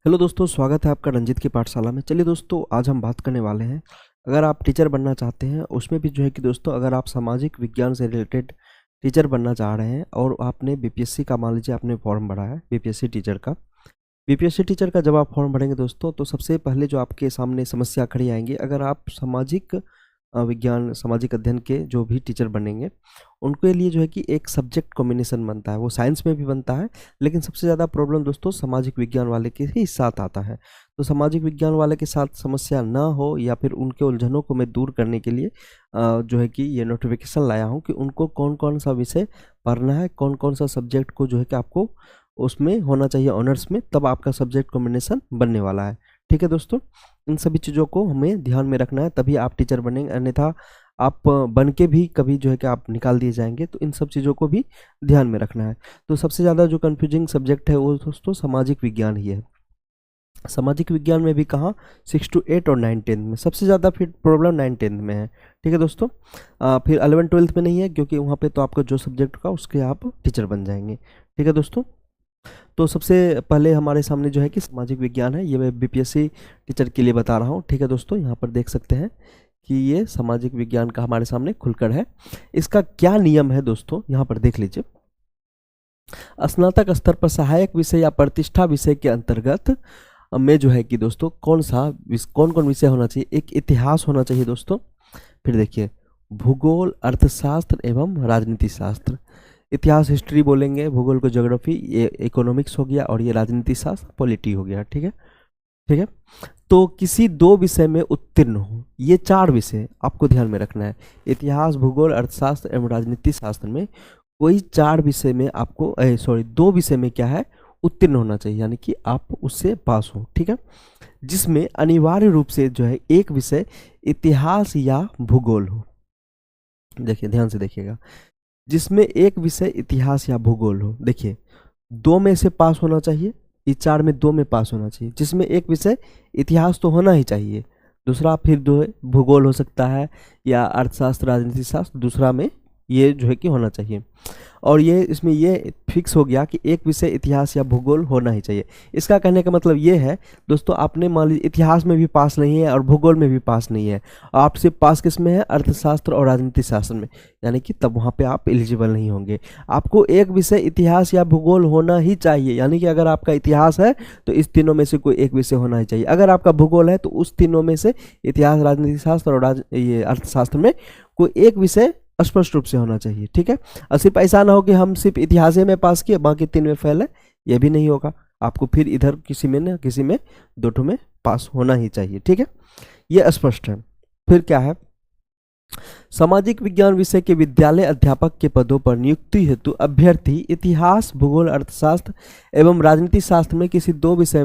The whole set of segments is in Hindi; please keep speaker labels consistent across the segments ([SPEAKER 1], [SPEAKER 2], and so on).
[SPEAKER 1] हेलो दोस्तों, स्वागत है आपका रंजित की पाठशाला में। चलिए दोस्तों, आज हम बात करने वाले हैं, अगर आप टीचर बनना चाहते हैं, उसमें भी जो है कि दोस्तों अगर आप सामाजिक विज्ञान से रिलेटेड टीचर बनना चाह रहे हैं और आपने बीपीएससी का, मान लीजिए आपने फॉर्म भरा है बीपीएससी टीचर का जब आप फॉर्म भरेंगे दोस्तों, तो सबसे पहले जो आपके सामने समस्या खड़ी आएंगी, अगर आप सामाजिक विज्ञान, सामाजिक अध्ययन के जो भी टीचर बनेंगे, उनके लिए जो है कि एक सब्जेक्ट कॉम्बिनेशन बनता है। वो साइंस में भी बनता है, लेकिन सबसे ज़्यादा प्रॉब्लम दोस्तों सामाजिक विज्ञान वाले के ही साथ आता है। तो सामाजिक विज्ञान वाले के साथ समस्या ना हो, या फिर उनके उलझनों को मैं दूर करने के लिए जो है कि ये नोटिफिकेशन लाया हूँ कि उनको कौन कौन सा विषय पढ़ना है, कौन कौन सा सब्जेक्ट को जो है कि आपको उसमें होना चाहिए ऑनर्स में, तब आपका सब्जेक्ट कॉम्बिनेशन बनने वाला है। ठीक है दोस्तों, इन सभी चीज़ों को हमें ध्यान में रखना है, तभी आप टीचर बनेंगे, अन्यथा आप बन के भी कभी जो है कि आप निकाल दिए जाएंगे। तो इन सब चीज़ों को भी ध्यान में रखना है। तो सबसे ज़्यादा जो कन्फ्यूजिंग सब्जेक्ट है वो दोस्तों सामाजिक विज्ञान ही है। सामाजिक विज्ञान में भी कहाँ 6 to 8 और 9-10 में सबसे ज़्यादा फिर प्रॉब्लम 9-10 में है। ठीक है दोस्तों, फिर 11-12 में नहीं है, क्योंकि वहाँ पे तो आपका जो सब्जेक्ट का उसके आप टीचर बन जाएंगे। ठीक है दोस्तों, तो सबसे पहले हमारे सामने जो है कि सामाजिक विज्ञान है, ये मैं बीपीएससी टीचर के लिए बता रहा हूँ। ठीक है दोस्तों, यहाँ पर देख सकते हैं कि ये सामाजिक विज्ञान का हमारे सामने खुलकर है। इसका क्या नियम है दोस्तों, यहाँ पर देख लीजिए। स्नातक स्तर पर सहायक विषय या प्रतिष्ठा विषय के अंतर्गत में जो है कि दोस्तों कौन कौन विषय होना चाहिए। एक इतिहास होना चाहिए दोस्तों, फिर देखिए भूगोल, अर्थशास्त्र एवं राजनीति शास्त्र। इतिहास हिस्ट्री बोलेंगे, भूगोल को ज्योग्राफी, ये इकोनॉमिक्स हो गया, और ये राजनीति शास्त्र पॉलिटी हो गया। ठीक है, ठीक है। तो किसी दो विषय में उत्तीर्ण हो, ये 4 विषय आपको ध्यान में रखना है। इतिहास, भूगोल, अर्थशास्त्र एवं राजनीति शास्त्र में कोई 4 विषय में आपको 2 विषय में क्या है, उत्तीर्ण होना चाहिए, यानी कि आप उससे पास हो। ठीक है, जिसमें अनिवार्य रूप से जो है एक विषय इतिहास या भूगोल हो। देखिए, ध्यान से देखिएगा, जिसमें एक विषय इतिहास या भूगोल हो। देखिए, 2 में से पास होना चाहिए, इस 4 में 2 में पास होना चाहिए, जिसमें एक विषय इतिहास तो होना ही चाहिए, दूसरा फिर 2 भूगोल हो सकता है, या अर्थशास्त्र, राजनीति शास्त्र, दूसरा में ये जो है कि होना चाहिए। और ये इसमें ये फिक्स हो गया कि एक विषय इतिहास या भूगोल होना ही चाहिए। इसका कहने का मतलब ये है दोस्तों, आपने मान लीजिए इतिहास में भी पास नहीं है और भूगोल में भी पास नहीं है, आप सिर्फ पास किस में है, अर्थशास्त्र और राजनीति शास्त्र में, यानी कि तब वहाँ पे आप एलिजिबल नहीं होंगे। आपको एक विषय इतिहास या भूगोल होना ही चाहिए, यानी कि अगर आपका इतिहास है तो इस तीनों में से कोई एक विषय होना ही चाहिए। अगर आपका भूगोल है तो उस तीनों में से इतिहास, राजनीति शास्त्र और ये अर्थशास्त्र में कोई एक विषय स्पष्ट रूप से होना चाहिए। ठीक है, और सिर्फ ऐसा ना हो कि हम सिर्फ इतिहास में पास किए, बाकी 3 में फेल है, ये भी नहीं होगा। आपको फिर इधर किसी में न किसी में 2 में पास होना ही चाहिए। ठीक है, ये स्पष्ट है। फिर क्या है, सामाजिक विज्ञान विषय के विद्यालय अध्यापक के पदों पर नियुक्ति हेतु अभ्यर्थी इतिहास, भूगोल, अर्थशास्त्र एवं राजनीति शास्त्र में किसी 2 विषय,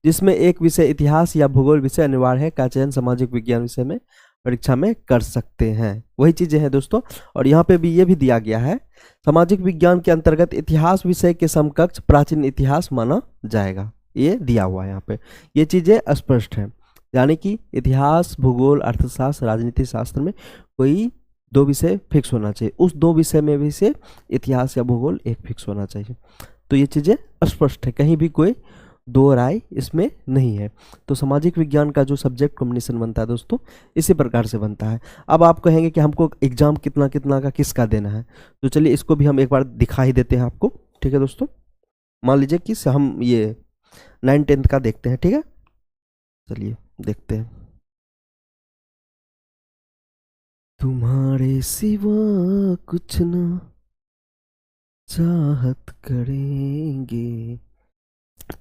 [SPEAKER 1] जिसमें एक विषय इतिहास या भूगोल विषय अनिवार्य है, का चयन सामाजिक विज्ञान विषय में परीक्षा में कर सकते हैं। वही चीजें हैं दोस्तों, और यहाँ पे भी ये भी दिया गया है, सामाजिक विज्ञान के अंतर्गत इतिहास विषय के समकक्ष प्राचीन इतिहास माना जाएगा, ये दिया हुआ है यहाँ पे। ये चीजें स्पष्ट हैं, यानी कि इतिहास, भूगोल, अर्थशास्त्र, राजनीति शास्त्र में कोई 2 विषय फिक्स होना चाहिए, उस 2 विषय में भी से इतिहास या भूगोल एक फिक्स होना चाहिए। तो ये चीजें स्पष्ट है, कहीं भी कोई 2 राय इसमें नहीं है। तो सामाजिक विज्ञान का जो सब्जेक्ट कॉम्बिनेशन बनता है दोस्तों, इसी प्रकार से बनता है। अब आप कहेंगे कि हमको एग्जाम कितना कितना का किसका देना है, तो चलिए इसको भी हम एक बार दिखा ही देते हैं आपको। ठीक है दोस्तों, मान लीजिए कि हम ये 9-10 का देखते हैं। ठीक है, चलिए देखते हैं। तुम्हारे सिवा कुछ ना चाहत करेंगे।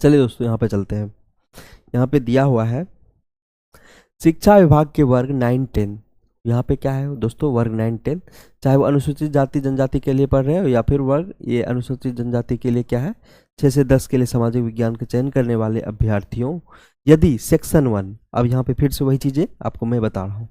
[SPEAKER 1] चलिए दोस्तों, यहाँ पे चलते हैं। यहाँ पे दिया हुआ है शिक्षा विभाग के वर्ग 9-10। यहाँ पे क्या है दोस्तों, वर्ग 9-10, चाहे वो अनुसूचित जाति जनजाति के लिए पढ़ रहे हो, या फिर वर्ग ये अनुसूचित जनजाति के लिए क्या है 6 से 10 के लिए सामाजिक विज्ञान का चयन करने वाले अभ्यर्थियों, यदि सेक्शन 1, अब यहाँ पे फिर से वही चीज़ें आपको मैं बता रहा हूँ,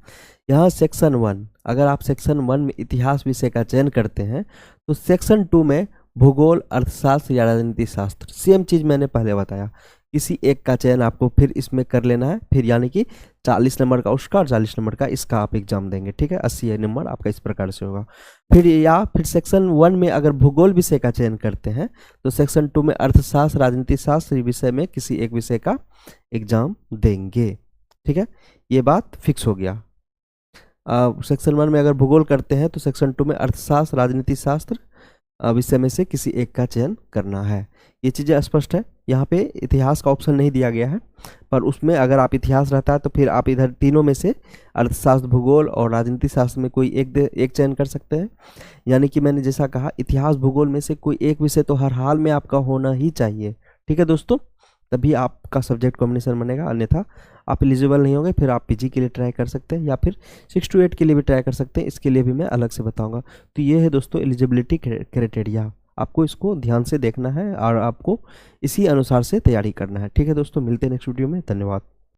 [SPEAKER 1] यहाँ सेक्शन 1, अगर आप सेक्शन 1 में इतिहास विषय का चयन करते हैं, तो सेक्शन 2 में भूगोल, अर्थशास्त्र या राजनीति शास्त्र, सेम चीज़ मैंने पहले बताया किसी एक का चयन आपको फिर इसमें कर लेना है, फिर यानी कि 40 नंबर का उसका और 40 नंबर का इसका आप एग्जाम देंगे, ठीक है। 80 नंबर आपका इस प्रकार से होगा। फिर सेक्शन 1 में अगर भूगोल विषय का चयन करते हैं तो सेक्शन 2 में अर्थशास्त्र, राजनीति शास्त्र विषय में किसी एक विषय का एग्जाम देंगे, ठीक है। ये बात फिक्स हो गया। सेक्शन 1 में अगर भूगोल करते हैं तो सेक्शन 2 में अर्थशास्त्र, राजनीति शास्त्र विषय में से किसी एक का चयन करना है। ये चीज़ें स्पष्ट है। यहाँ पे इतिहास का ऑप्शन नहीं दिया गया है, पर उसमें अगर आप इतिहास रहता है तो फिर आप इधर तीनों में से अर्थशास्त्र, भूगोल और राजनीति शास्त्र में कोई एक चयन कर सकते हैं। यानी कि मैंने जैसा कहा, इतिहास भूगोल में से कोई एक विषय तो हर हाल में आपका होना ही चाहिए, ठीक है दोस्तों। तभी आपका सब्जेक्ट कॉम्बिनेशन बनेगा, अन्यथा आप एलिजिबल नहीं होंगे। फिर आप पीजी के लिए ट्राई कर सकते हैं या फिर 6 to 8 के लिए भी ट्राई कर सकते हैं। इसके लिए भी मैं अलग से बताऊंगा। तो ये है दोस्तों एलिजिबिलिटी क्राइटेरिया, आपको इसको ध्यान से देखना है और आपको इसी अनुसार से तैयारी करना है, ठीक है दोस्तों। मिलते हैं नेक्स्ट वीडियो में, धन्यवाद।